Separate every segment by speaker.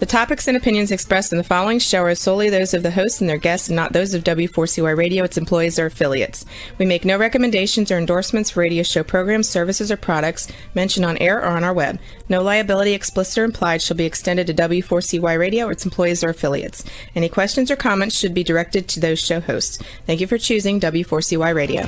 Speaker 1: topics and opinions expressed in the following show are solely those of the hosts and their guests and not those of W4CY Radio, its employees, or affiliates. We make no recommendations or endorsements for radio show programs, services, or products mentioned on air or on our web. No liability, explicit or implied, shall be extended to W4CY Radio or its employees or affiliates. Any questions or comments should be directed to those show hosts. Thank you for choosing W4CY Radio.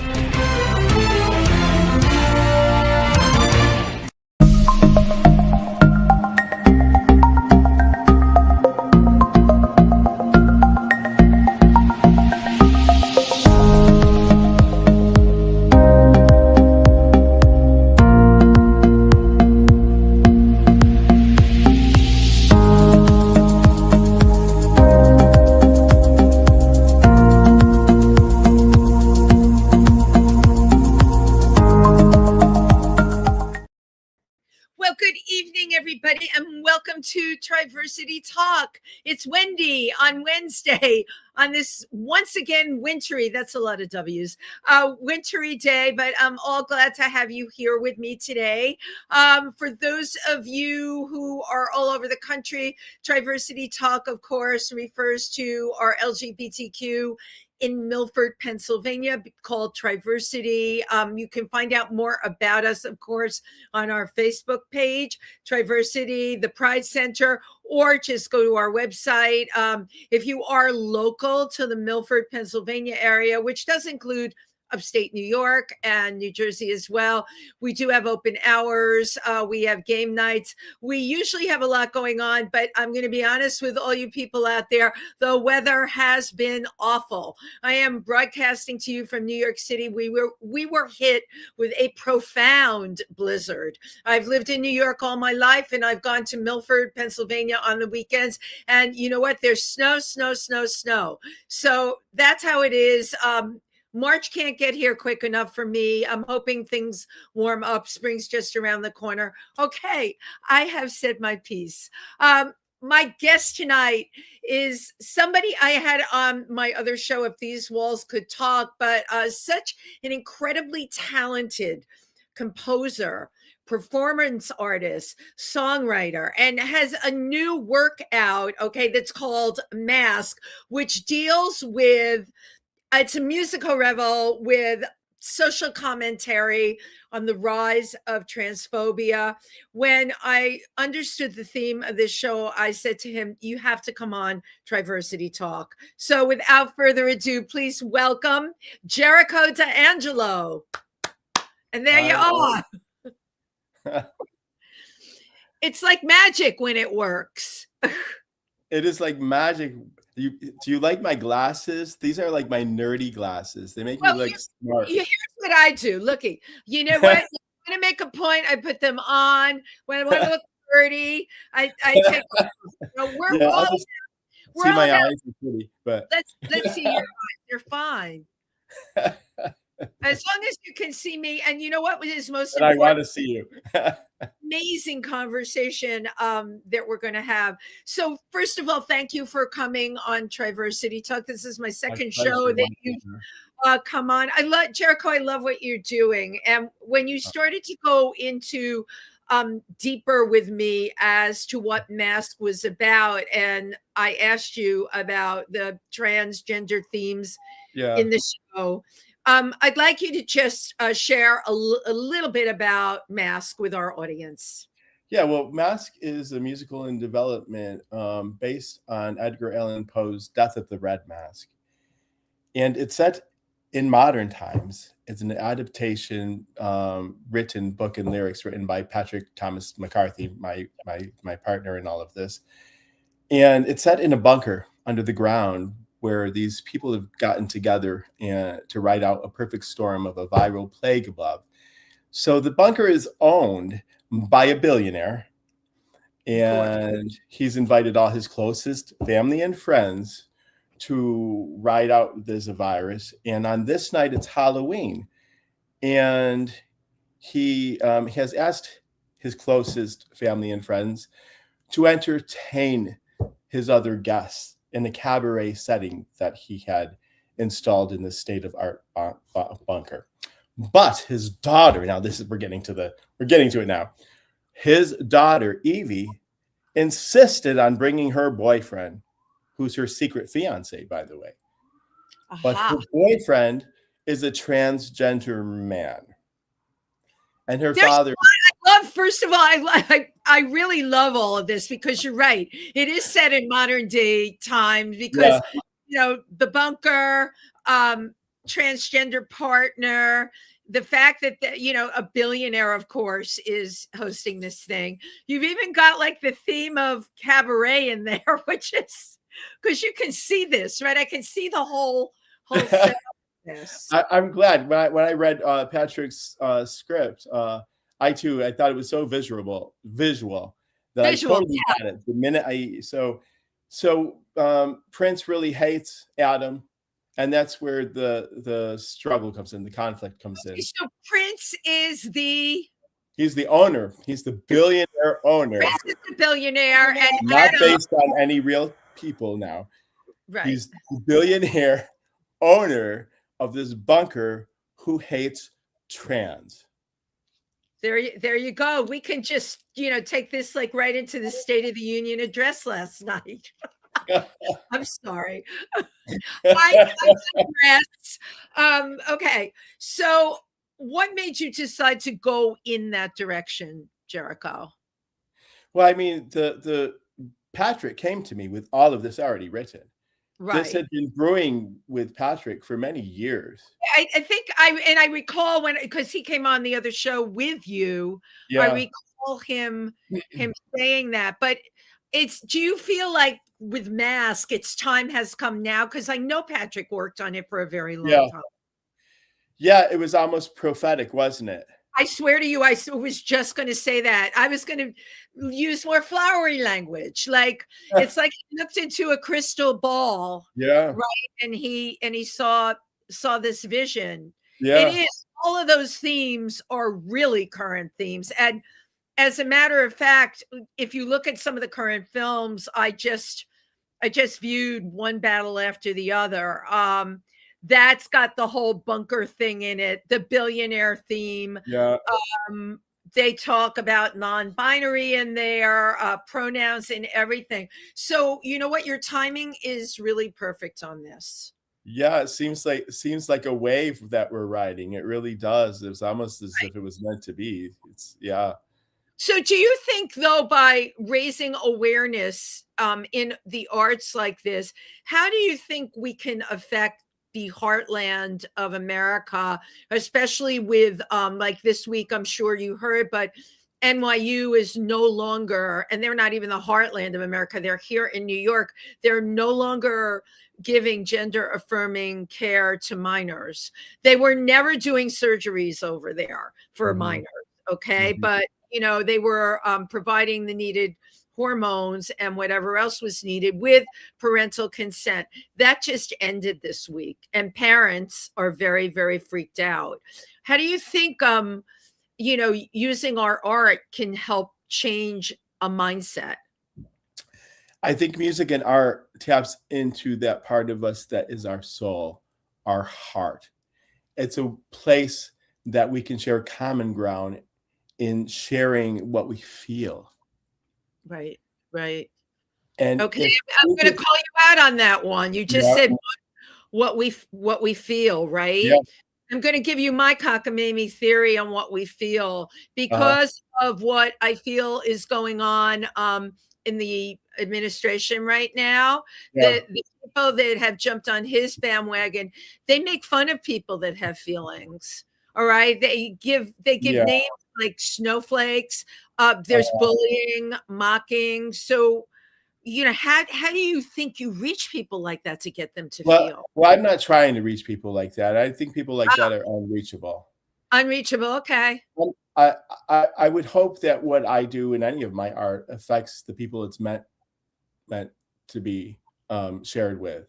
Speaker 2: And welcome to Triversity Talk. It's Wendy on Wednesday on this once again wintry, that's a lot of W's, wintry day, but I'm all glad to have you here with me today. For those of you who are all over the country, Triversity Talk, of course, refers to our LGBTQ in Milford, Pennsylvania, called Triversity. You can find out more about us, of course, on our Facebook page, Triversity, the Pride Center, or just go to our website. If you are local to the Milford, Pennsylvania area, which does include upstate New York and New Jersey as well, we do have open hours. We have game nights. We usually have a lot going on, but I'm going to be honest with all you people out there. The weather has been awful. I am broadcasting to you from New York City. We were hit with a profound blizzard. I've lived in New York all my life, and I've gone to Milford, Pennsylvania on the weekends. And you know what? There's snow. So that's how it is. March can't get here quick enough for me. I'm hoping things warm up. Spring's just around the corner. Okay, I have said my piece. My guest tonight is somebody I had on my other show, If These Walls Could Talk, but such an incredibly talented composer, performance artist, songwriter, and has a new work out, okay, that's called Masque, which deals with it's a musical revel with social commentary on the rise of transphobia. When I understood the theme of this show, I said to him, you have to come on Triversity Talk. So without further ado, please welcome Jericho D'Angelo. And there you are. It's like magic when it works.
Speaker 3: It is like magic. Do you like my glasses? These are like my nerdy glasses. They make me look smart.
Speaker 2: Here's what I do. Looky, you know what? I'm going to make a point. I put them on. When I want to look pretty, I take we're all
Speaker 3: my eyes are pretty, but
Speaker 2: let's see your eyes. They're fine. As long as you can see me, and you know what is most important?
Speaker 3: I want to see you.
Speaker 2: Amazing conversation that we're going to have. So first of all, thank you for coming on Triversity Talk. This is my second show that you've come on. I love Jericho. I love what you're doing. And when you started to go into deeper with me as to what Masque was about, and I asked you about the transgender themes in the show, I'd like you to just share a little bit about Masque with our audience.
Speaker 3: Yeah, well, Masque is a musical in development based on Edgar Allan Poe's Death of the Red Mask. And it's set in modern times. It's an adaptation, written book and lyrics written by Patrick Thomas McCarthy, my partner in all of this. And it's set in a bunker under the ground where these people have gotten together to ride out a perfect storm of a viral plague of love. So the bunker is owned by a billionaire, and he's invited all his closest family and friends to ride out this virus. And on this night, it's Halloween. And he has asked his closest family and friends to entertain his other guests in the cabaret setting that he had installed in the state of art bunker. But his daughter, now we're getting to it now. His daughter, Evie, insisted on bringing her boyfriend, who's her secret fiance, by the way. But her boyfriend is a transgender man. And her father.
Speaker 2: First of all, I really love all of this because you're right. It is set in modern day times because, the bunker, transgender partner, the fact that, a billionaire, of course, is hosting this thing. You've even got like the theme of cabaret in there, which is because you can see this, right? I can see the whole set. Yes.
Speaker 3: I'm glad when I read Patrick's script. I thought it was so visual that I totally got it the minute Prince really hates Adam, and that's where the struggle comes in, the conflict comes in.
Speaker 2: So Prince is
Speaker 3: he's the owner. He's the billionaire owner.
Speaker 2: Prince is the billionaire, and
Speaker 3: not based on any real people now.
Speaker 2: Right.
Speaker 3: He's the billionaire owner of this bunker who hates trans.
Speaker 2: There you go. We can just, take this like right into the State of the Union address last night. I'm sorry. I digress. Okay. So what made you decide to go in that direction, Jericho?
Speaker 3: Well, I mean, the Patrick came to me with all of this already written. Right. This had been brewing with Patrick for many years.
Speaker 2: I think I recall because he came on the other show with you. Yeah. I recall him saying that. But do you feel like with Masque, its time has come now? Because I know Patrick worked on it for a very long time.
Speaker 3: Yeah, it was almost prophetic, wasn't it?
Speaker 2: I swear to you, I was just going to say that. I was going to use more flowery language. Like it's like he looked into a crystal ball.
Speaker 3: Yeah.
Speaker 2: Right. And he saw this vision.
Speaker 3: Yeah.
Speaker 2: It is. All of those themes are really current themes. And as a matter of fact, if you look at some of the current films, I just viewed One Battle After the Other. That's got the whole bunker thing in it, the billionaire theme.
Speaker 3: Yeah.
Speaker 2: They talk about non-binary in there, pronouns and everything. So you know what? Your timing is really perfect on this.
Speaker 3: Yeah, it seems like a wave that we're riding. It really does. It was almost as if it was meant to be.
Speaker 2: So do you think, though, by raising awareness in the arts like this, how do you think we can affect the heartland of America, especially with like this week, I'm sure you heard, but NYU is no longer, and they're not even the heartland of America. They're here in New York. They're no longer giving gender affirming care to minors. They were never doing surgeries over there for minors. Okay. But, they were providing the needed hormones and whatever else was needed with parental consent. That just ended this week, and parents are very, very freaked out. How do you think, using our art can help change a mindset?
Speaker 3: I think music and art taps into that part of us that is our soul, our heart. It's a place that we can share common ground in sharing what we feel.
Speaker 2: Right.
Speaker 3: And
Speaker 2: okay, I'm going to call you out on that one. You just said what we feel, right?
Speaker 3: Yeah.
Speaker 2: I'm going to give you my cockamamie theory on what we feel because of what I feel is going on in the administration right now.
Speaker 3: Yeah.
Speaker 2: The people that have jumped on his bandwagon, they make fun of people that have feelings. All right, they give names like snowflakes. There's bullying, mocking. So, how do you think you reach people like that to get them to feel?
Speaker 3: Well, I'm not trying to reach people like that. I think people like that are unreachable.
Speaker 2: Unreachable, okay.
Speaker 3: I would hope that what I do in any of my art affects the people it's meant to be shared with.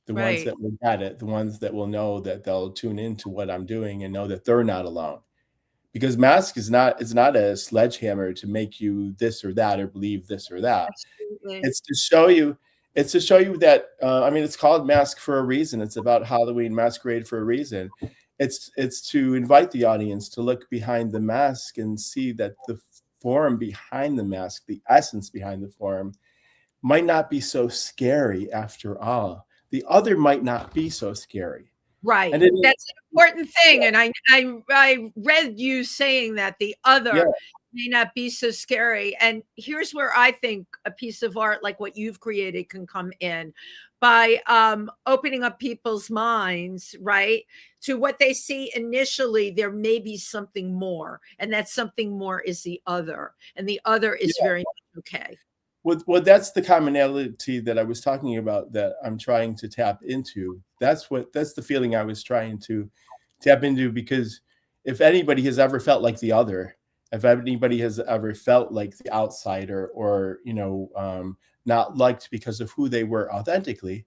Speaker 3: The ones that will get it, the ones that will know that they'll tune into what I'm doing and know that they're not alone. Because Masque is not a sledgehammer to make you this or that or believe this or that. Absolutely. It's to show you that it's called Masque for a reason. It's about Halloween masquerade for a reason. It's to invite the audience to look behind the mask and see that the form behind the mask, the essence behind the form, might not be so scary after all. The other might not be so scary.
Speaker 2: Right.
Speaker 3: And
Speaker 2: That's an important thing. And I read you saying that the other may not be so scary. And here's where I think a piece of art like what you've created can come in by opening up people's minds, right? To what they see initially, there may be something more. And that something more is the other. And the other is very okay.
Speaker 3: Well, that's the commonality that I was talking about that I'm trying to tap into. That's the feeling I was trying to tap into, because if anybody has ever felt like the other, if anybody has ever felt like the outsider, or, not liked because of who they were authentically,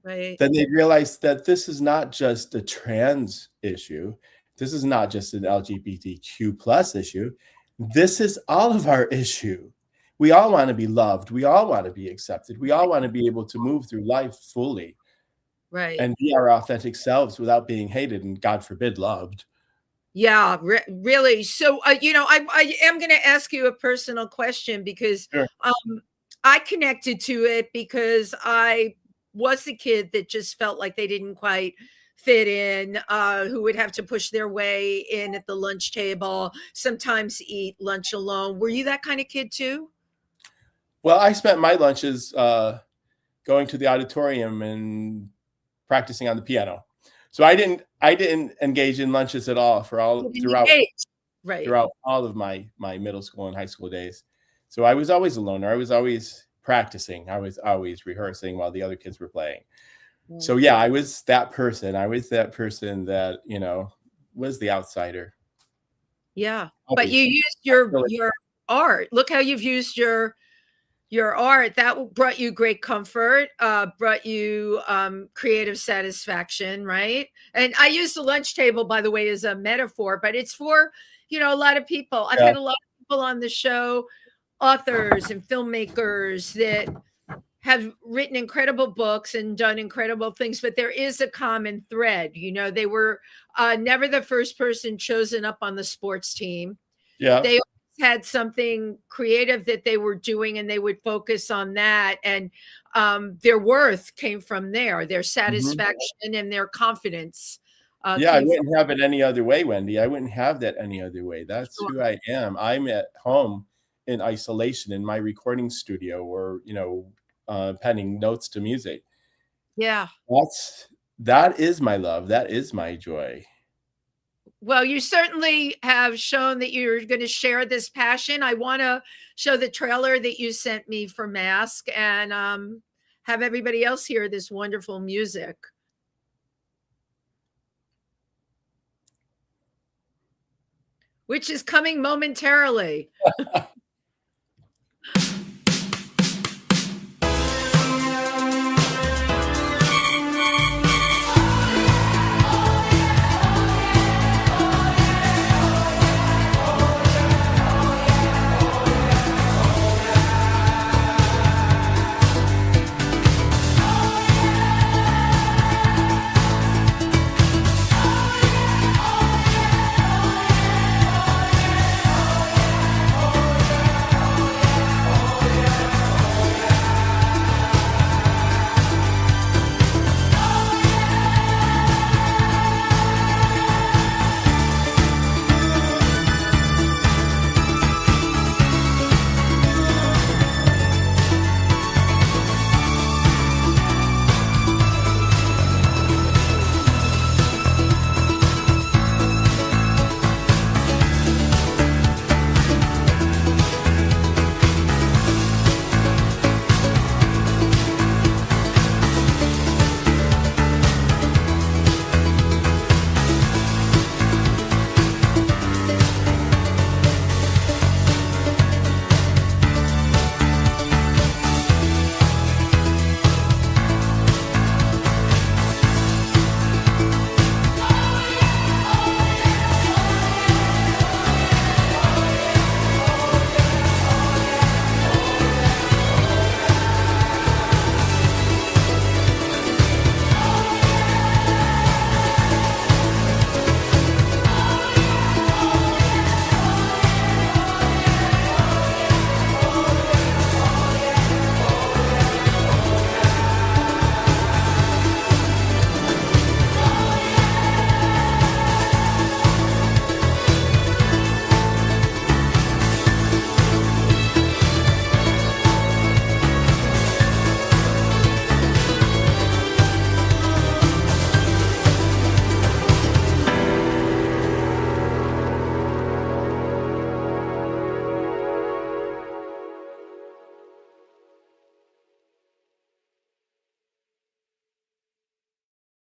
Speaker 2: right,
Speaker 3: then they realize that this is not just a trans issue. This is not just an LGBTQ plus issue. This is all of our issue. We all want to be loved. We all want to be accepted. We all want to be able to move through life fully,
Speaker 2: right,
Speaker 3: and be our authentic selves without being hated and, God forbid, loved.
Speaker 2: Yeah, really. So, I am going to ask you a personal question because
Speaker 3: Sure.
Speaker 2: I connected to it because I was the kid that just felt like they didn't quite fit in, who would have to push their way in at the lunch table, sometimes eat lunch alone. Were you that kind of kid too?
Speaker 3: Well, I spent my lunches going to the auditorium and practicing on the piano. So I didn't engage in lunches at all throughout all of my middle school and high school days. So I was always a loner. I was always practicing. I was always rehearsing while the other kids were playing. So yeah, I was that person. I was that person that, was the outsider.
Speaker 2: Yeah. But you used your art. Look how you've used your art. That brought you great comfort, brought you creative satisfaction, right? And I use the lunch table, by the way, as a metaphor, but it's for, a lot of people. I've had a lot of people on the show, authors and filmmakers that have written incredible books and done incredible things, but there is a common thread. They were never the first person chosen up on the sports team.
Speaker 3: Yeah.
Speaker 2: They had something creative that they were doing, and they would focus on that. And their worth came from there, their satisfaction and their confidence.
Speaker 3: I wouldn't have it any other way, Wendy. I wouldn't have that any other way. That's who I am. I'm at home in isolation in my recording studio, or, penning notes to music.
Speaker 2: Yeah.
Speaker 3: That is my love. That is my joy.
Speaker 2: Well, you certainly have shown that you're going to share this passion. I want to show the trailer that you sent me for Masque, and have everybody else hear this wonderful music. Which is coming momentarily.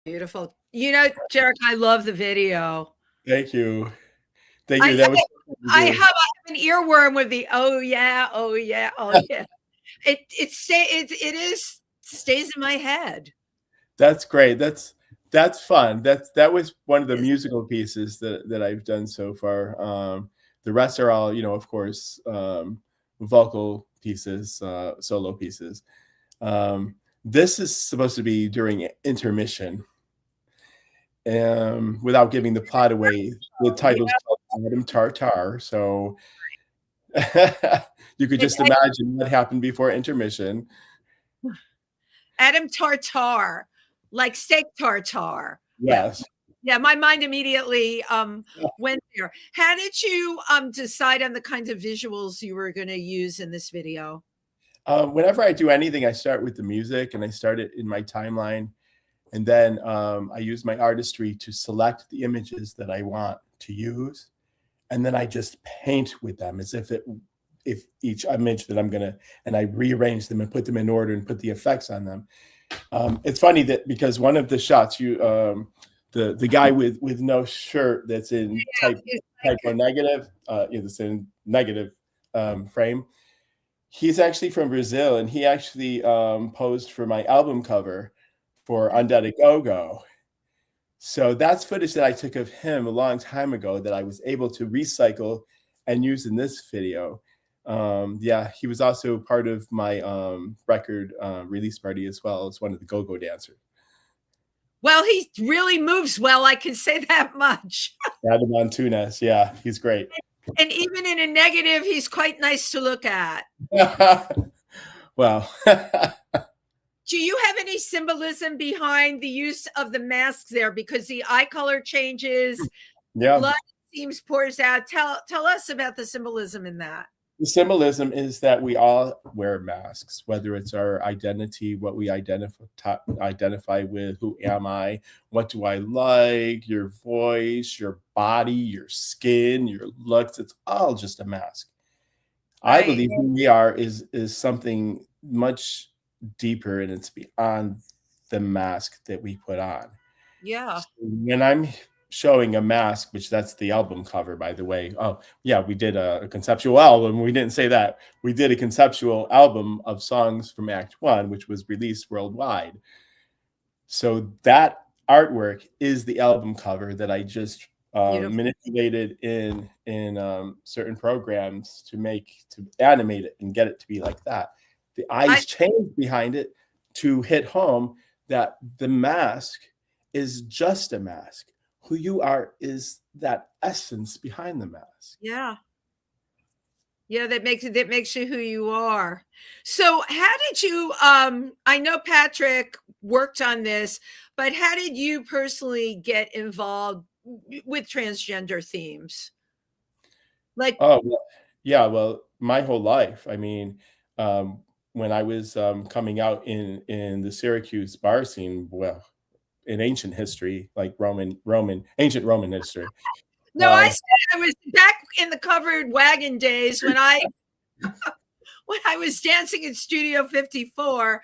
Speaker 2: Beautiful. You know, Jarek, I love the video.
Speaker 3: Thank you. Thank
Speaker 2: I
Speaker 3: you. That was so fun to
Speaker 2: I
Speaker 3: do.
Speaker 2: have an earworm with the oh yeah, oh yeah, oh yeah. It is stays in my head.
Speaker 3: That's great. That's fun. That was one of the
Speaker 2: Yes.
Speaker 3: musical pieces that I've done so far. The rest are all, of course, vocal pieces, solo pieces. This is supposed to be during intermission. Without giving the plot away, the title's called Adam Tartar. So you could
Speaker 2: It's
Speaker 3: just imagine what happened before intermission.
Speaker 2: Adam Tartar, like steak tartare.
Speaker 3: Yes.
Speaker 2: Yeah, my mind immediately went there. How did you decide on the kinds of visuals you were going to use in this video?
Speaker 3: Whenever I do anything, I start with the music and I start it in my timeline. And then I use my artistry to select the images that I want to use. And then I just paint with them as if each image that I'm gonna, and I rearrange them and put them in order and put the effects on them. It's funny that because one of the shots, the guy with no shirt that's in type 1 negative, that's in negative frame. He's actually from Brazil, and he actually posed for my album cover for Undead a Go-Go. So that's footage that I took of him a long time ago that I was able to recycle and use in this video. Yeah, he was also part of my record release party as well as one of the go-go dancers.
Speaker 2: Well, he really moves well. I can say that much.
Speaker 3: Adam Antunes, yeah, he's great.
Speaker 2: And even in a negative, he's quite nice to look at.
Speaker 3: Well,
Speaker 2: do you have any symbolism behind the use of the masks there? Because the eye color changes, blood seems pours out. Tell us about the symbolism in that.
Speaker 3: The symbolism is that we all wear masks, whether it's our identity, what we identify with, who am I, what do I like, your voice, your body, your skin, your looks. It's all just a mask. Right. I believe who we are is something much deeper, and it's beyond the mask that we put on.
Speaker 2: Yeah.
Speaker 3: So when I'm showing a mask, which that's the album cover, by the way. Oh yeah, we did a conceptual album. We didn't say that. We did a conceptual album of songs from Act 1, which was released worldwide. So that artwork is the album cover that I just manipulated in certain programs to animate it and get it to be like that. The eyes changed behind it to hit home that the mask is just a mask. Who you are is that essence behind the mask.
Speaker 2: Yeah. Yeah, that makes you who you are. So how did you I know Patrick worked on this, but how did you personally get involved with transgender themes? Like
Speaker 3: well, my whole life. I mean, when I was coming out in the Syracuse bar scene, well, in ancient history, like ancient Roman history.
Speaker 2: No, I said I was back in the covered wagon days when I was dancing in Studio 54.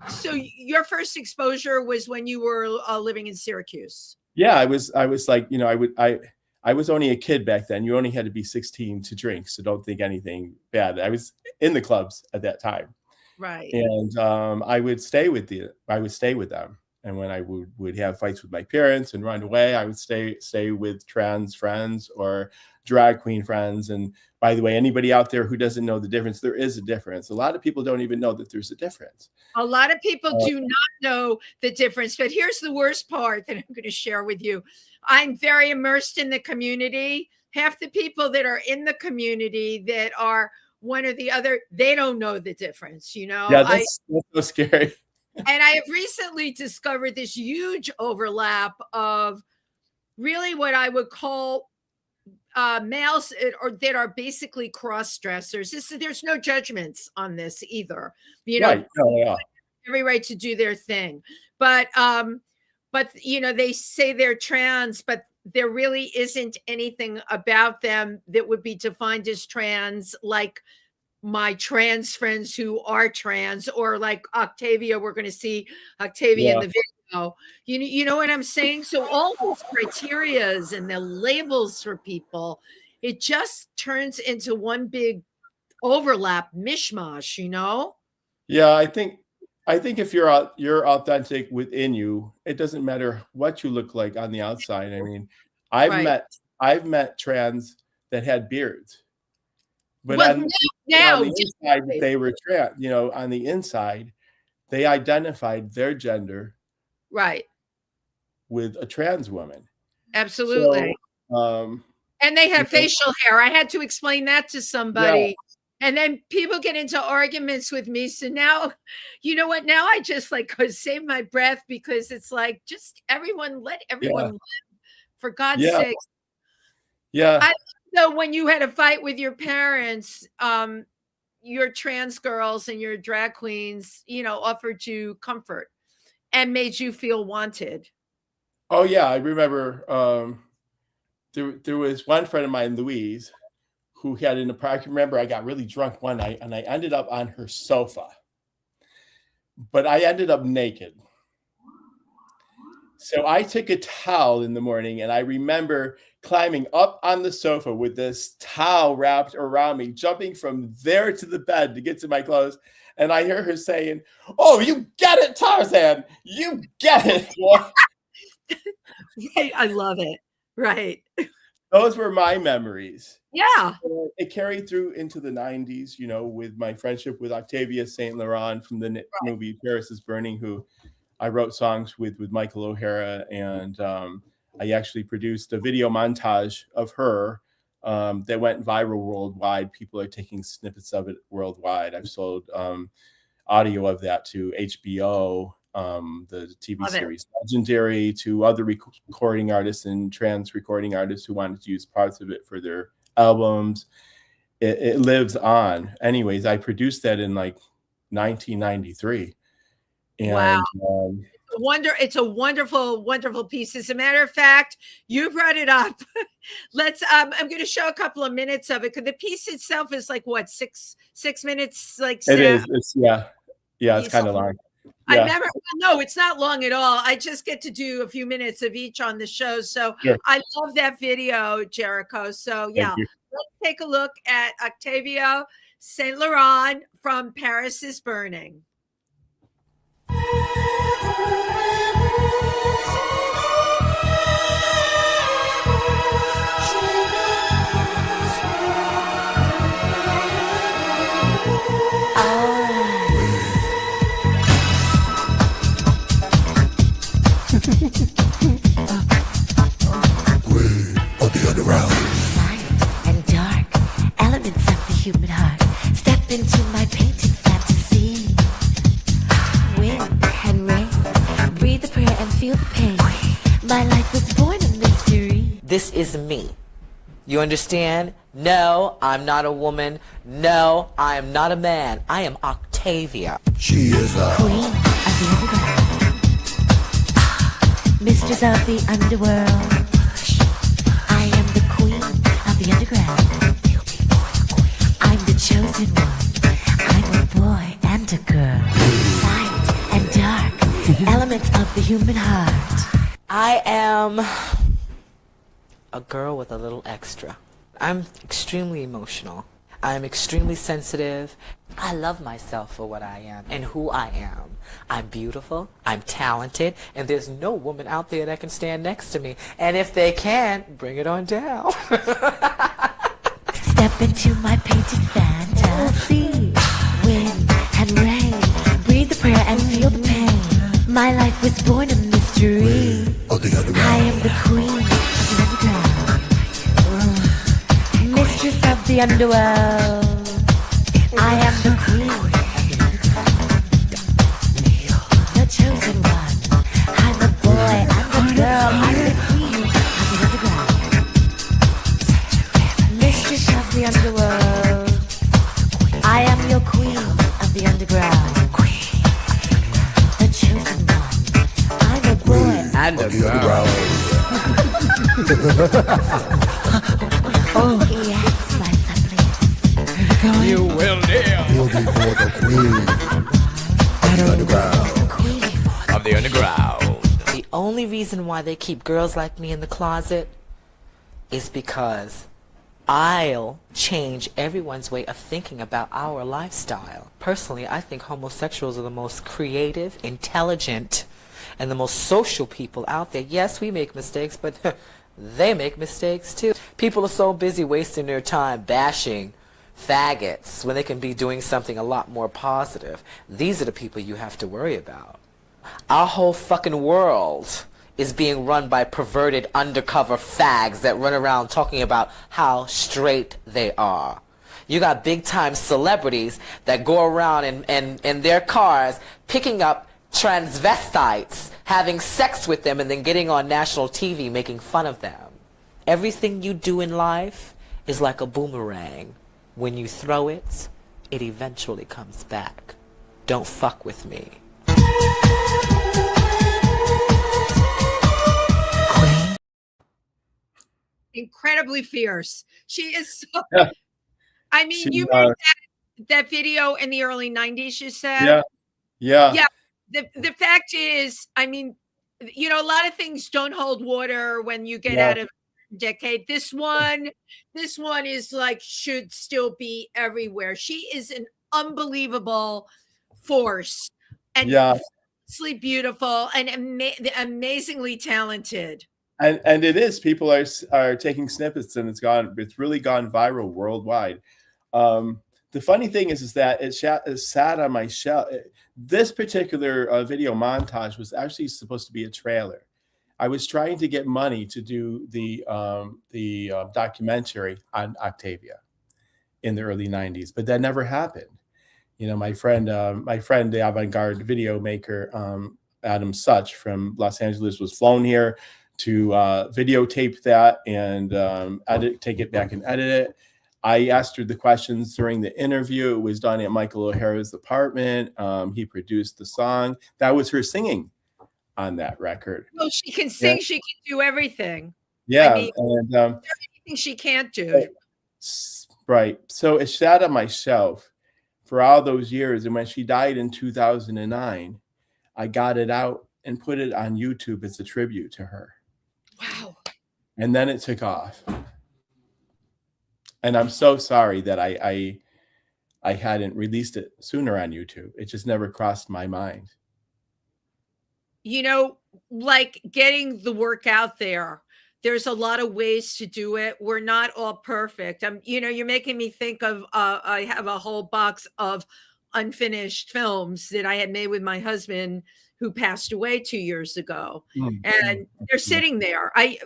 Speaker 2: So your first exposure was when you were living in Syracuse.
Speaker 3: Yeah, I was like, I was only a kid back then. You only had to be 16 to drink, so don't think anything bad. I was in the clubs at that time,
Speaker 2: right?
Speaker 3: And I would stay with them. And when I would have fights with my parents and run away, I would stay with trans friends or drag queen friends. And by the way, anybody out there who doesn't know the difference, there is a difference. A lot of people don't even know that there's a difference.
Speaker 2: A lot of people do not know the difference. But here's the worst part that I'm going to share with you. I'm very immersed in the community. Half the people that are in the community that are one or the other, they don't know the difference.
Speaker 3: Yeah, that's so scary.
Speaker 2: And I have recently discovered this huge overlap of really what I would call males that are basically cross-dressers. There's no judgments on this either.
Speaker 3: Right.
Speaker 2: Every right to do their thing. But they say they're trans, but there really isn't anything about them that would be defined as trans, like my trans friends who are trans, or like Octavia. We're going to see Octavia in the know. You know what I'm saying? So all those criterias and the labels for people, it just turns into one big overlap mishmash, you know?
Speaker 3: Yeah, I think if you're authentic within you, it doesn't matter what you look like on the outside. I mean, I've
Speaker 2: Right.
Speaker 3: met I've met trans that had beards, but
Speaker 2: Well,
Speaker 3: on
Speaker 2: now,
Speaker 3: the inside they were trans. You know, on the inside they identified their gender
Speaker 2: right.
Speaker 3: with a trans woman.
Speaker 2: Absolutely.
Speaker 3: So,
Speaker 2: And they have
Speaker 3: you know,
Speaker 2: facial hair. I had to explain that to
Speaker 3: yeah,
Speaker 2: somebody. And then people get into arguments with me. So now, you know what? Now I just like go save my breath because it's like just let everyone
Speaker 3: yeah,
Speaker 2: live, for God's
Speaker 3: yeah,
Speaker 2: sake.
Speaker 3: yeah.
Speaker 2: I know when you had a fight with your parents, your trans girls and your drag queens, offered you comfort and made you feel wanted.
Speaker 3: Oh yeah, I remember. There was one friend of mine, Louise, who had in the park. Remember, I got really drunk one night and I ended up on her sofa, but I ended up naked. So I took a towel in the morning and I remember climbing up on the sofa with this towel wrapped around me, jumping from there to the bed to get to my clothes. And I hear her saying, "Oh, you get it, Tarzan. You get it."
Speaker 2: Right. I love it. Right.
Speaker 3: Those were my memories.
Speaker 2: Yeah.
Speaker 3: It carried through into the 90s, with my friendship with Octavia St. Laurent from the movie Paris is Burning, who I wrote songs with Michael O'Hara. And I actually produced a video montage of her that went viral worldwide. People are taking snippets of it worldwide. I've sold audio of that to HBO, the TV series Legendary, to other recording artists and trans recording artists who wanted to use parts of it for their albums. It lives on. Anyways, I produced that in like 1993. And
Speaker 2: wow. It's a wonderful, wonderful piece. As a matter of fact, you brought it up. I'm going to show a couple of minutes of it because the piece itself is like what, six minutes? Like
Speaker 3: it is. It's it's kind of long.
Speaker 2: Yeah. I never. No, it's not long at all. I just get to do a few minutes of each on the show. So sure. I love that video, Jericho. So yeah, let's take a look at Octavia St. Laurent from Paris is Burning.
Speaker 4: And dark elements of the human heart. Step into my painted fantasy. Wind and rain, breathe the prayer and feel the pain. My life was born a mystery.
Speaker 5: This is me. You understand? No, I'm not a woman. No, I am not a man. I am Octavia.
Speaker 4: She is a queen of the underground, mistress of the underworld. I am the queen of the underground. I'm the chosen one. I'm a boy and a girl. Light and dark, elements of the human heart.
Speaker 5: I am a girl with a little extra. I'm extremely emotional. I'm extremely sensitive. I love myself for what I am and who I am. I'm beautiful, I'm talented, and there's no woman out there that can stand next to me. And if they can, bring it on down.
Speaker 4: Step into my painted fantasy. Wind and rain, breathe the prayer and feel the pain. My life was born a mystery. I am the queen of the underground, mistress of the underworld. I am the queen of the underground, the chosen one. I'm a boy, I'm a girl, I'm the queen of the underground, mistress of the underworld. I am your queen of the underground, the chosen one. I'm a boy
Speaker 5: And a girl.
Speaker 4: Oh yes, my lovely.
Speaker 5: You will live.
Speaker 6: You'll be for the queen of the underground.
Speaker 4: Queen
Speaker 5: Of the underground. only reason why they keep girls like me in the closet is because I'll change everyone's way of thinking about our lifestyle. Personally, I think homosexuals are the most creative, intelligent, and the most social people out there. Yes, we make mistakes, but they make mistakes too. People are so busy wasting their time bashing faggots when they can be doing something a lot more positive. These are the people you have to worry about. Our whole fucking world is being run by perverted undercover fags that run around talking about how straight they are. You got big time celebrities that go around in their cars picking up transvestites, having sex with them, and then getting on national TV making fun of them. Everything you do in life is like a boomerang. When you throw it, it eventually comes back. Don't fuck with me.
Speaker 2: Incredibly fierce. She is so,
Speaker 3: Yeah.
Speaker 2: I mean, you made that video in the early 90s, you said?
Speaker 3: Yeah.
Speaker 2: The fact is, I mean, you know, a lot of things don't hold water when you get out of a decade. This one is like, should still be everywhere. She is an unbelievable force and absolutely beautiful and amazingly talented.
Speaker 3: And it is. People are taking snippets, and it's really gone viral worldwide. The funny thing is that it sat on my shelf. This particular video montage was actually supposed to be a trailer. I was trying to get money to do the documentary on Octavia in the early 90s, but that never happened. You know, my friend, the avant-garde video maker, Adam Such from Los Angeles, was flown here to videotape that and take it back and edit it. I asked her the questions during the interview. It was done at Michael O'Hara's apartment. He produced the song. That was her singing on that record.
Speaker 2: Well, she can sing. Yeah. She can do everything.
Speaker 3: Yeah.
Speaker 2: I mean, and anything she can't do.
Speaker 3: Right. So it sat on my shelf for all those years. And when she died in 2009, I got it out and put it on YouTube as a tribute to her.
Speaker 2: Wow.
Speaker 3: And then it took off. And I'm so sorry that I hadn't released it sooner on YouTube. It just never crossed my mind.
Speaker 2: You know, like getting the work out there, there's a lot of ways to do it. We're not all perfect. You know, you're making me think of, I have a whole box of unfinished films that I had made with my husband who passed away 2 years ago. And they're sitting there. I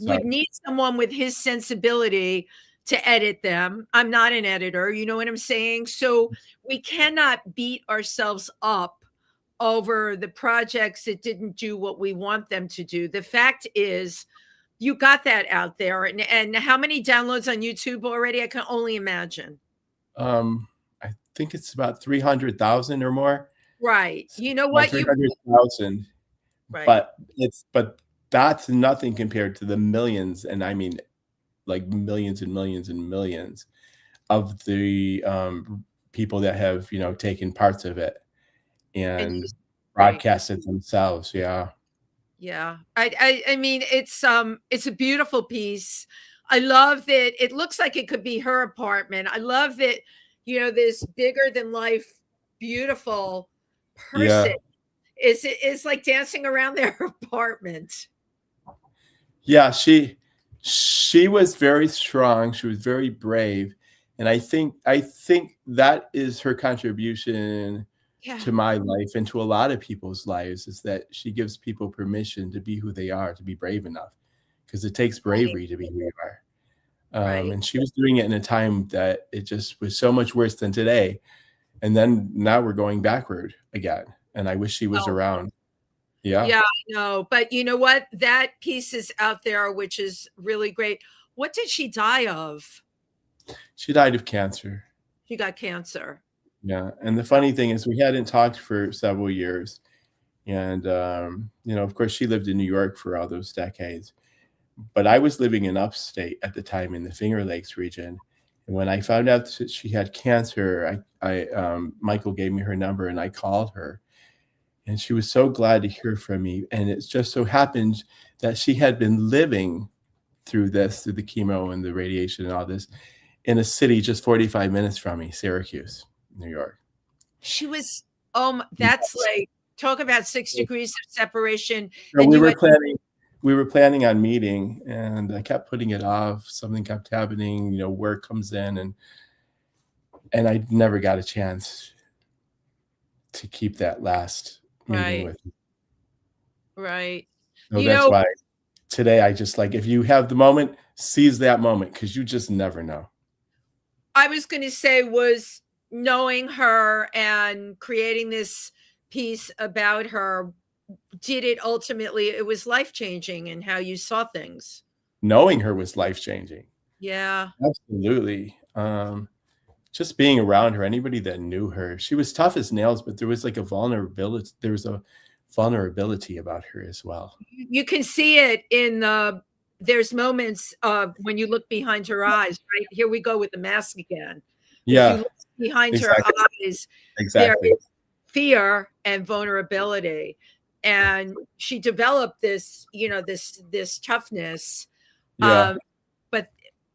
Speaker 2: would need someone with his sensibility to edit them. I'm not an editor, you know what I'm saying? So we cannot beat ourselves up over the projects that didn't do what we want them to do. The fact is, you got that out there. And how many downloads on YouTube already? I can only imagine.
Speaker 3: I think it's about 300,000 or more.
Speaker 2: Right. You know what?
Speaker 3: 300,000.
Speaker 2: Right.
Speaker 3: But that's nothing compared to the millions, and I mean like millions and millions and millions of the people that have, you know, taken parts of it and broadcasted themselves. Yeah.
Speaker 2: Yeah. I mean, it's a beautiful piece. I love that it looks like it could be her apartment. I love that, you know, this bigger than life, beautiful person is like dancing around their apartment.
Speaker 3: Yeah, she was very strong. She was very brave. And I think that is her contribution to my life and to a lot of people's lives, is that she gives people permission to be who they are, to be brave enough, because it takes bravery to be who you are. And she was doing it in a time that it just was so much worse than today. And then now we're going backward again. And I wish she was around. Yeah.
Speaker 2: Yeah, I know. But you know what? That piece is out there, which is really great. What did she die of?
Speaker 3: She died of cancer.
Speaker 2: She got cancer.
Speaker 3: Yeah. And the funny thing is, we hadn't talked for several years. And, you know, of course, she lived in New York for all those decades. But I was living in upstate at the time in the Finger Lakes region. And when I found out that she had cancer, Michael gave me her number and I called her. And she was so glad to hear from me. And it just so happened that she had been living through the chemo and the radiation and all this, in a city just 45 minutes from me, Syracuse, New York.
Speaker 2: She was, that's like, talk about 6 degrees of separation.
Speaker 3: So
Speaker 2: and
Speaker 3: we were planning on meeting, and I kept putting it off. Something kept happening, work comes in, and I never got a chance to keep that last meeting with you.
Speaker 2: Right.
Speaker 3: So that's why today I just if you have the moment, seize that moment, because you just never know.
Speaker 2: I was going to say, was knowing her and creating this piece about her, did it ultimately, it was life-changing in how you saw things?
Speaker 3: Knowing her was life-changing.
Speaker 2: Yeah.
Speaker 3: Absolutely. Just being around her, anybody that knew her, she was tough as nails, but there was a vulnerability. There was a vulnerability about her as well.
Speaker 2: You can see it in there's moments when you look behind her eyes, right? Here we go with the mask again.
Speaker 3: Yeah.
Speaker 2: If you look behind her eyes, there is fear and vulnerability. And she developed this, this toughness.
Speaker 3: Yeah.
Speaker 2: But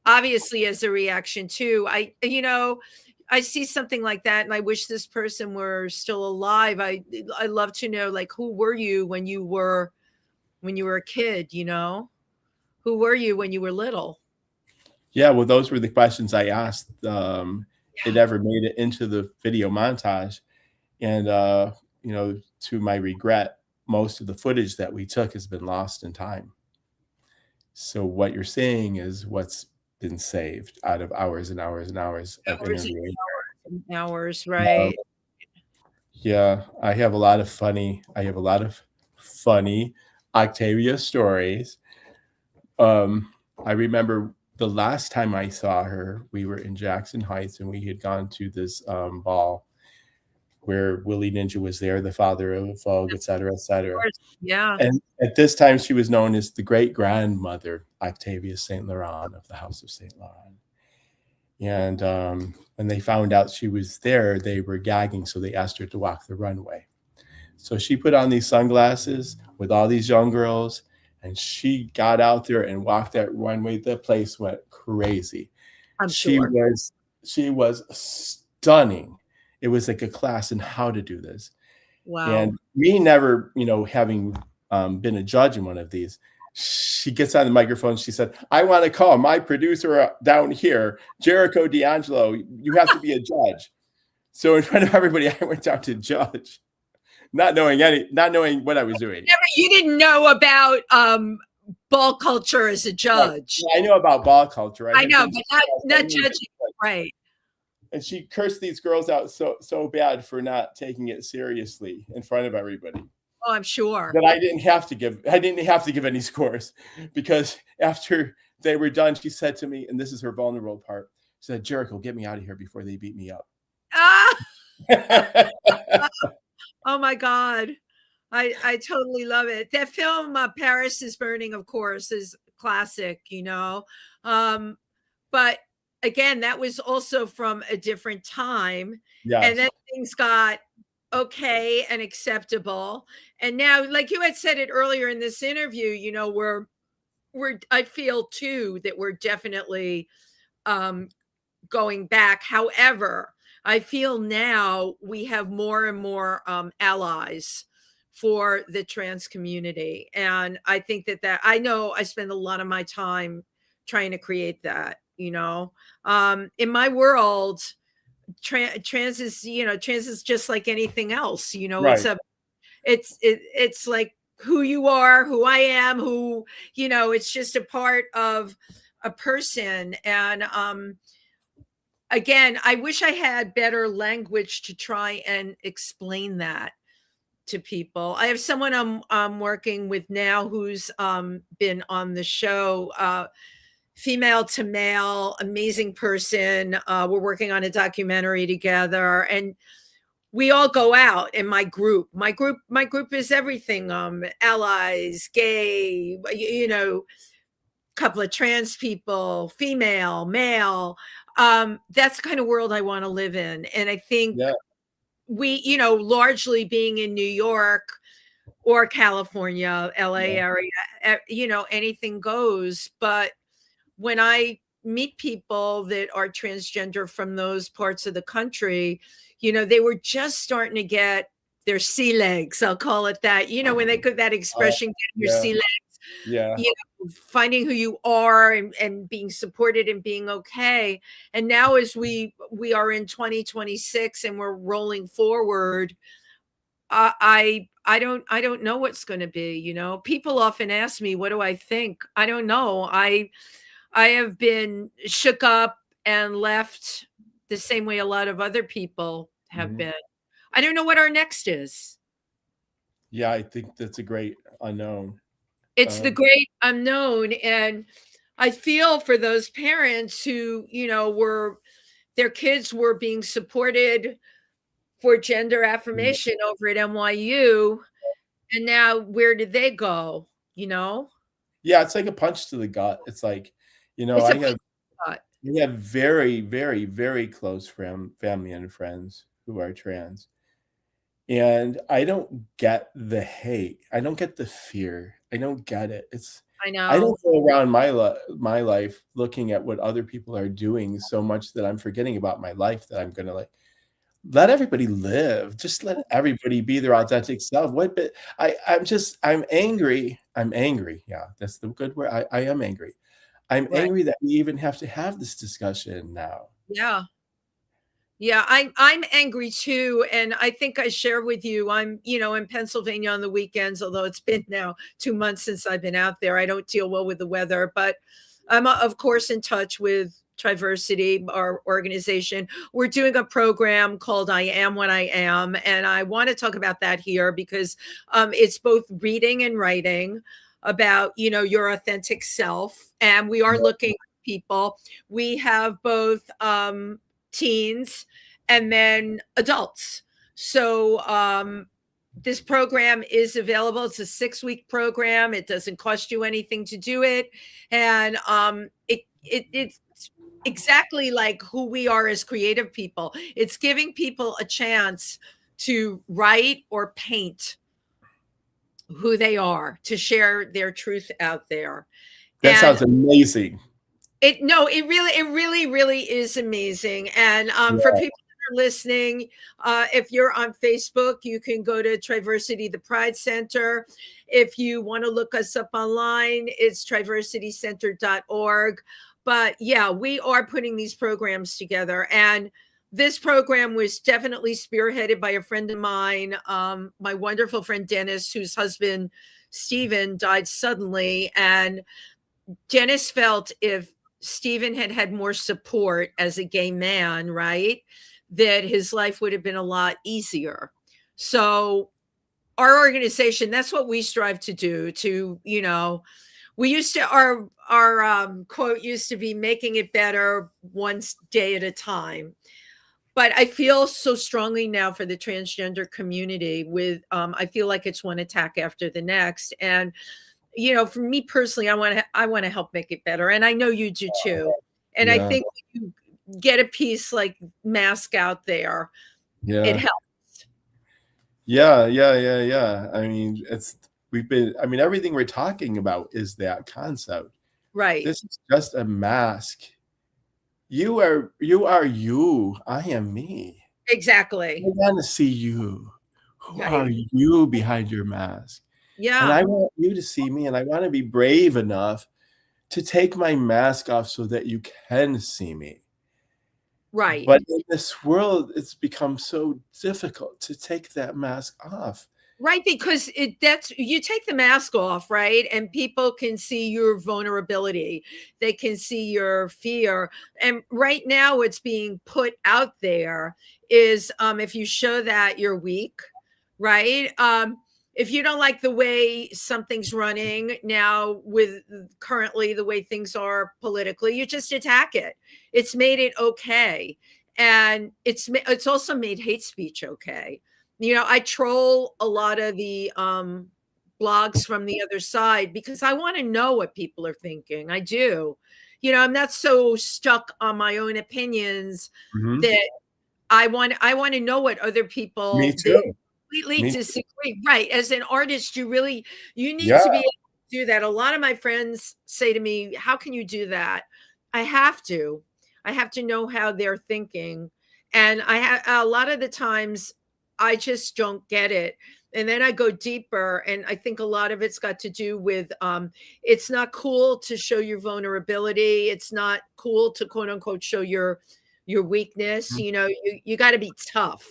Speaker 2: obviously as a reaction too, I see something like that and I wish this person were still alive. I love to know, who were you when you were a kid, Who were you when you were little?
Speaker 3: Yeah, well, those were the questions I asked. It never made it into the video montage. And, to my regret, most of the footage that we took has been lost in time. So what you're seeing is what's been saved out of hours and hours and hours of interviewing.
Speaker 2: Hours, right?
Speaker 3: Yeah, I have a lot of funny Octavia stories. I remember the last time I saw her, we were in Jackson Heights, and we had gone to this ball where Willie Ninja was there, the father of Vogue, et cetera, et cetera.
Speaker 2: Yeah.
Speaker 3: And at this time, she was known as the great-grandmother, Octavia St. Laurent of the House of St. Laurent. And when they found out she was there, they were gagging, so they asked her to walk the runway. So she put on these sunglasses with all these young girls, and she got out there and walked that runway. The place went crazy.
Speaker 2: I'm sure.
Speaker 3: She was stunning. It was like a class in how to do this.
Speaker 2: Wow.
Speaker 3: And me never, having been a judge in one of these, she gets on the microphone. She said, "I want to call my producer down here, Jericho D'Angelo. You have to be a judge." So in front of everybody, I went down to judge, not knowing what I was doing.
Speaker 2: You didn't know about ball culture as a judge.
Speaker 3: I know about ball culture.
Speaker 2: I know, but not judging, right?
Speaker 3: And she cursed these girls out so bad for not taking it seriously in front of everybody.
Speaker 2: Oh, I'm sure.
Speaker 3: That I didn't have to give any scores, because after they were done, she said to me, and this is her vulnerable part, she said, "Jericho, get me out of here before they beat me up."
Speaker 2: Oh my God. I totally love it. That film, Paris is Burning, of course, is classic, but again, that was also from a different time.
Speaker 3: Yes.
Speaker 2: And then things got okay and acceptable. And now, like you had said it earlier in this interview, I feel too that we're definitely going back. However, I feel now we have more and more allies for the trans community. And I think that I know I spend a lot of my time trying to create that, in my world, trans is just like anything else,
Speaker 3: Right.
Speaker 2: it's like who you are, who I am, it's just a part of a person. And again, I wish I had better language to try and explain that to people. I have someone I'm working with now who's been on the show, female to male, amazing person. We're working on a documentary together, and we all go out in my group. My group is everything. Allies, gay, couple of trans people, female, male. That's the kind of world I want to live in. And I think we, largely being in New York or California, LA area, anything goes. But when I meet people that are transgender from those parts of the country, they were just starting to get their sea legs. I'll call it that. When they could that expression, get your
Speaker 3: yeah.
Speaker 2: sea legs.
Speaker 3: Yeah.
Speaker 2: Finding who you are and being supported and being okay. And now as we are in 2026 and we're rolling forward, I don't know what's going to be. People often ask me, what do I think? I don't know. I have been shook up and left the same way a lot of other people have been. I don't know what our next is.
Speaker 3: Yeah, I think that's a great unknown.
Speaker 2: It's the great unknown. And I feel for those parents who, their kids were being supported for gender affirmation over at NYU. And now where did they go?
Speaker 3: Yeah, it's like a punch to the gut. It's like,
Speaker 2: It's
Speaker 3: I have very, very, very close family and friends who are trans. And I don't get the hate. I don't get the fear. I don't get it.
Speaker 2: I know.
Speaker 3: I don't go around my life looking at what other people are doing so much that I'm forgetting about my life, that I'm going to let everybody live. Just let everybody be their authentic self. I'm angry. I'm angry. Yeah, that's the good word. I am angry. I'm angry that we even have to have this discussion now.
Speaker 2: Yeah. Yeah, I'm angry too. And I think I share with you, I'm, in Pennsylvania on the weekends, although it's been now 2 months since I've been out there. I don't deal well with the weather, but I'm of course in touch with Triversity, our organization. We're doing a program called I Am What I Am. And I want to talk about that here because it's both reading and writing about, your authentic self. And we are looking at people. We have both teens and then adults. So this program is available. It's a 6-week program. It doesn't cost you anything to do it. And it's exactly like who we are as creative people. It's giving people a chance to write or paint who they are, to share their truth out there.
Speaker 3: That sounds amazing.
Speaker 2: It really is amazing. And for people that are listening, if you're on Facebook, you can go to Triversity, the Pride Center. If you want to look us up online, it's triversitycenter.org. But yeah, we are putting these programs together. And this program was definitely spearheaded by a friend of mine, my wonderful friend Dennis, whose husband Stephen died suddenly. And Dennis felt if Stephen had had more support as a gay man, right, that his life would have been a lot easier. So our organization, that's what we strive to do, to, we used to, our quote used to be making it better one day at a time. But I feel so strongly now for the transgender community with, I feel like it's one attack after the next. And, for me personally, I want to help make it better. And I know you do too. And I think when you get a piece like Masque out there, it helps.
Speaker 3: Yeah. I mean, everything we're talking about is that concept.
Speaker 2: Right.
Speaker 3: This is just a mask. You are you. I am me.
Speaker 2: Exactly.
Speaker 3: I want to see you. Who are you behind your mask?
Speaker 2: Yeah.
Speaker 3: And I want you to see me, and I want to be brave enough to take my mask off so that you can see me.
Speaker 2: Right.
Speaker 3: But in this world, it's become so difficult to take that mask off.
Speaker 2: Right, because you take the mask off, right? And people can see your vulnerability. They can see your fear. And right now what's being put out there is if you show that, you're weak, right? If you don't like the way something's running now, with currently the way things are politically, you just attack it. It's made it okay. And it's also made hate speech okay. I troll a lot of the blogs from the other side because I want to know what people are thinking. I do. I'm not so stuck on my own opinions that I want to know what other
Speaker 3: Me
Speaker 2: people they
Speaker 3: too.
Speaker 2: completely
Speaker 3: Me too.
Speaker 2: disagree. Right. As an artist, you need
Speaker 3: Yeah.
Speaker 2: to be able to do that. A lot of my friends say to me, "How can you do that?" I have to. I have to know how they're thinking. And I have a lot of the times I just don't get it. And then I go deeper, and I think a lot of it's got to do with it's not cool to show your vulnerability. It's not cool to quote unquote show your weakness.
Speaker 3: Mhm.
Speaker 2: You got to be tough.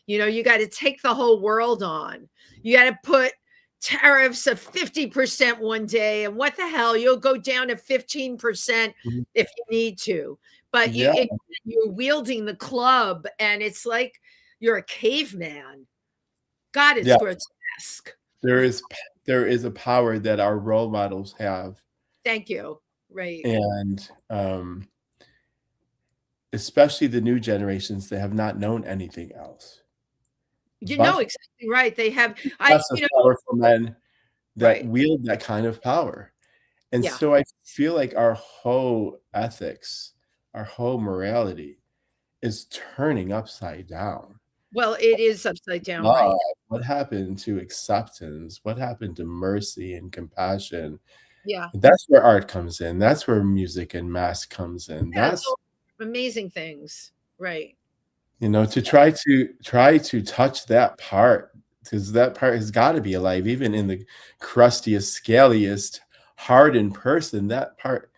Speaker 2: You got to take the whole world on. You got to put tariffs of 50% one day, and what the hell, you'll go down to 15%
Speaker 3: Mhm.
Speaker 2: if you need to. But
Speaker 3: Yeah.
Speaker 2: you're wielding the club, and it's like you're a caveman. God, it's
Speaker 3: Yeah.
Speaker 2: grotesque.
Speaker 3: There is a power that our role models have,
Speaker 2: Thank you. Right.
Speaker 3: and especially the new generations that have not known anything else
Speaker 2: You know
Speaker 3: but
Speaker 2: exactly right. They have
Speaker 3: passive powerful men that
Speaker 2: right.
Speaker 3: wield that kind of power. And
Speaker 2: Yeah.
Speaker 3: so I feel like our whole ethics, our whole morality is turning upside down.
Speaker 2: Well, it is upside down, right?
Speaker 3: Love, what happened to acceptance? What happened to mercy and compassion?
Speaker 2: Yeah.
Speaker 3: That's where art comes in. That's where music and mask comes in.
Speaker 2: Yeah, it's
Speaker 3: That's
Speaker 2: all amazing things. Right.
Speaker 3: to try to touch that part, because that part has got to be alive, even in the crustiest, scaliest, hardened person. That part,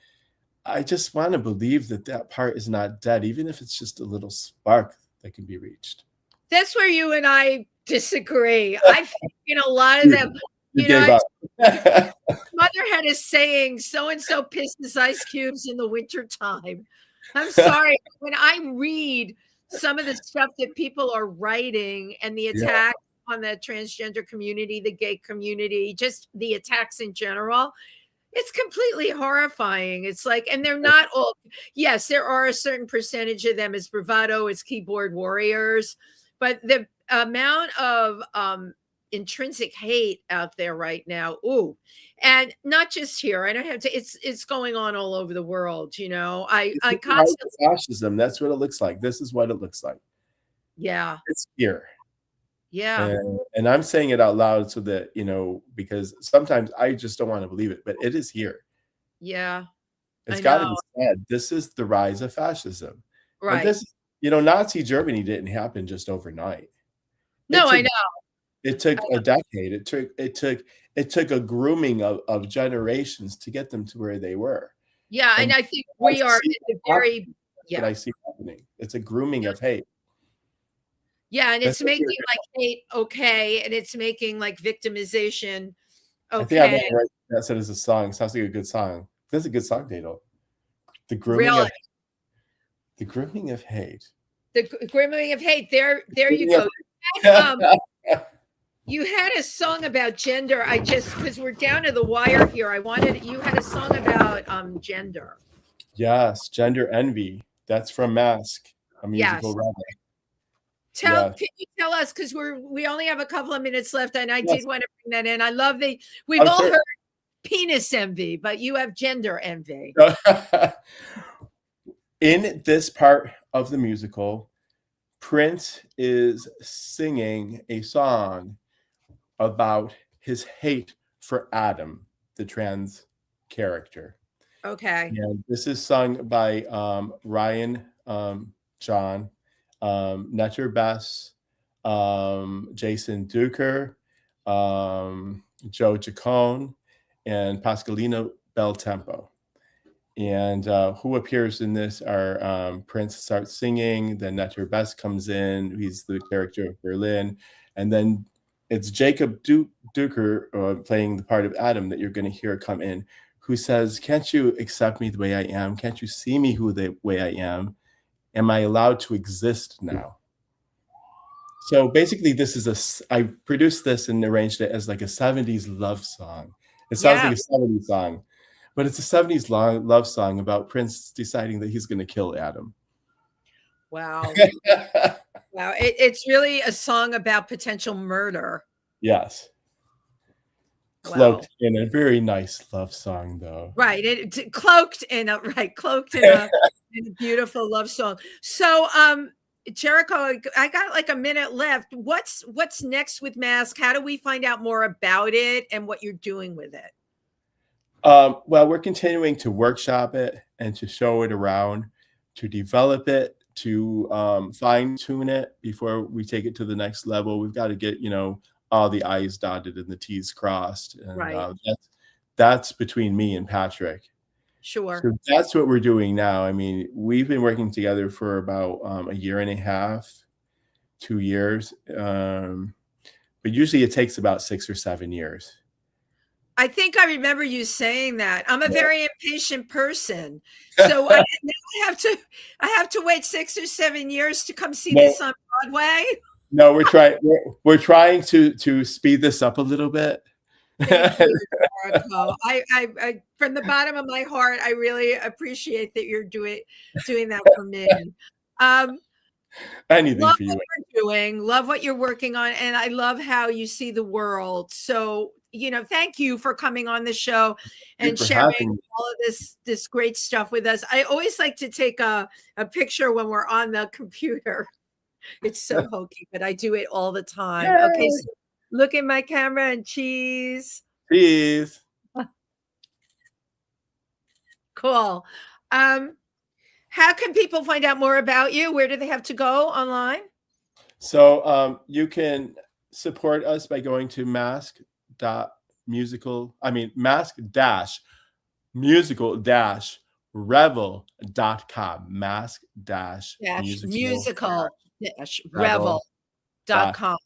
Speaker 3: I just want to believe that that part is not dead, even if it's just a little spark that can be reached.
Speaker 2: That's where you and I disagree. I think a lot of them,
Speaker 3: You gave up.
Speaker 2: mother had a saying, so and so pisses ice cubes in the wintertime. I'm sorry. When I read some of the stuff that people are writing and the
Speaker 3: Yeah.
Speaker 2: attack on the transgender community, the gay community, just the attacks in general, it's completely horrifying. It's like, and they're not all, yes, there are a certain percentage of them as bravado, as keyboard warriors, but the amount of intrinsic hate out there right now, ooh, and not just here. I don't have to, it's going on all over the world, I
Speaker 3: This is the rise
Speaker 2: constantly,
Speaker 3: of fascism. That's what it looks like. This is what it looks like.
Speaker 2: yeah,
Speaker 3: It's here.
Speaker 2: yeah,
Speaker 3: And I'm saying it out loud so that, because sometimes I just don't want to believe it, but it is here.
Speaker 2: yeah,
Speaker 3: It's
Speaker 2: I
Speaker 3: got to
Speaker 2: know,
Speaker 3: be said. This is the rise of fascism. And
Speaker 2: right.
Speaker 3: this, Nazi Germany didn't happen just overnight.
Speaker 2: No, I
Speaker 3: took
Speaker 2: know.
Speaker 3: it took a decade. It took a grooming of generations to get them to where they were.
Speaker 2: Yeah, and
Speaker 3: And
Speaker 2: I think we
Speaker 3: I
Speaker 2: are
Speaker 3: see
Speaker 2: at the
Speaker 3: that
Speaker 2: very,
Speaker 3: happening. That's what
Speaker 2: yeah.
Speaker 3: I see happening. It's a grooming of hate.
Speaker 2: Yeah, and
Speaker 3: That's
Speaker 2: it's
Speaker 3: what
Speaker 2: making
Speaker 3: you're
Speaker 2: like hate okay, and it's making like victimization
Speaker 3: I think I might
Speaker 2: okay.
Speaker 3: write that said as a song. Sounds like a good song. That's a good song title. The grooming
Speaker 2: Really,
Speaker 3: of the grooming of hate.
Speaker 2: the grooming of hate. There you
Speaker 3: Grooming
Speaker 2: go.
Speaker 3: of-
Speaker 2: You had a song about gender. I just because we're down to the wire here. You had a song about gender.
Speaker 3: Yes, gender envy. That's from Masque, a musical
Speaker 2: Yes.
Speaker 3: Revel.
Speaker 2: Can
Speaker 3: Yes.
Speaker 2: you tell us because we only have a couple of minutes left, and I
Speaker 3: Yes.
Speaker 2: did want to bring that in. I love we've
Speaker 3: Oh,
Speaker 2: all
Speaker 3: sure.
Speaker 2: heard penis envy, but you have gender envy.
Speaker 3: In this part of the musical, Prince is singing a song about his hate for Adam, the trans character.
Speaker 2: Okay.
Speaker 3: And this is sung by Ryan John, Netter Bess, Jason Duker, Joe Giacone, and Pascalino Beltempo. And who appears in this are Prince starts singing, then Netter Bess comes in, he's the character of Berlin, and then it's Jacob Duker playing the part of Adam that you're going to hear come in, who says, "Can't you accept me the way I am? Can't you see me the way I am? Am I allowed to exist now?" So basically, I produced this and arranged it as like a 70s love song. It sounds
Speaker 2: Yeah.
Speaker 3: like a 70s song, but it's a 70s love song about Prince deciding that he's going to kill Adam.
Speaker 2: Wow. Wow. It's really a song about potential murder.
Speaker 3: Yes. Cloaked in a very nice love song, though.
Speaker 2: Right. Cloaked in a beautiful love song. So Jericho, I got like a minute left. What's next with Masque? How do we find out more about it and what you're doing with it?
Speaker 3: Well, we're continuing to workshop it and to show it around, to develop it, to fine tune it before we take it to the next level. We've got to get, all the I's dotted and the T's crossed. And
Speaker 2: Right.
Speaker 3: That's between me and Patrick.
Speaker 2: Sure.
Speaker 3: So that's what we're doing now. I mean, we've been working together for about a year and a half, 2 years. But usually it takes about 6 or 7 years.
Speaker 2: I think I remember you saying that. I'm a very impatient person, so I have to wait 6 or 7 years to come see this on Broadway.
Speaker 3: No, we're trying to speed this up a little bit.
Speaker 2: Thank you, Jericho. I from the bottom of my heart, I really appreciate that you're doing that for me.
Speaker 3: Anything
Speaker 2: Love
Speaker 3: for you.
Speaker 2: what you're doing, love what you're working on, and I love how you see the world. So, thank you for coming on the show and sharing all of this great stuff with us. I always like to take a picture when we're on the computer. It's so hokey, but I do it all the time. Yay. Okay, so look at my camera and cheese.
Speaker 3: Cheese.
Speaker 2: Cool. How can people find out more about you? Where do they have to go online?
Speaker 3: So you support us by going to masque-musical-revel.com.
Speaker 2: Masque-musical-revel.com.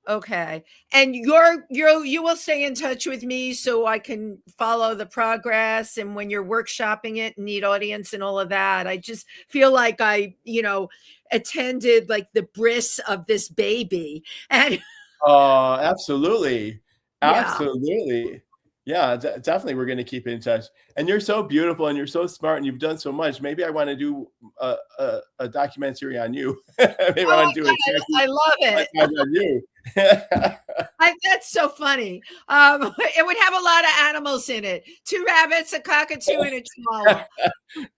Speaker 2: Okay. And you will stay in touch with me so I can follow the progress and when you're workshopping it and need audience and all of that. I just feel like I, attended like the bris of this baby. And
Speaker 3: absolutely. Absolutely. Yeah, definitely. We're going to keep in touch. And you're so beautiful and you're so smart and you've done so much. Maybe I want to do a documentary on you. Maybe I want to do it.
Speaker 2: I love it.
Speaker 3: On you.
Speaker 2: That's so funny. It would have a lot of animals in it. 2 rabbits, a cockatoo, and a chihuahua.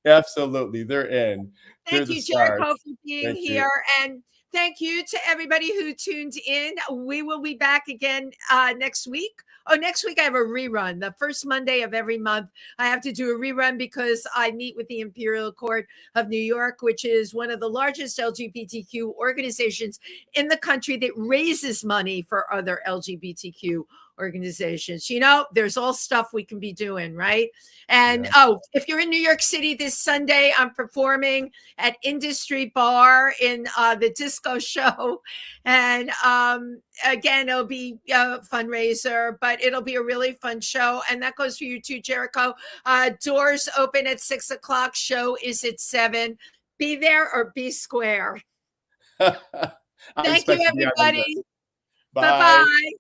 Speaker 3: Absolutely. They're in.
Speaker 2: Thank you, Jericho, for being here. And thank you to everybody who tuned in. We will be back again next week. Oh, next week I have a rerun. The first Monday of every month, I have to do a rerun because I meet with the Imperial Court of New York, which is one of the largest LGBTQ organizations in the country that raises money for other LGBTQ organizations. There's all stuff we can be doing, right? And if you're in New York City this Sunday, I'm performing at Industry Bar in the disco show. And again, it'll be a fundraiser, but it'll be a really fun show. And that goes for you too, Jericho. Doors open at 6:00. Show is at 7. Be there or be square. Thank you, everybody. Bye-bye.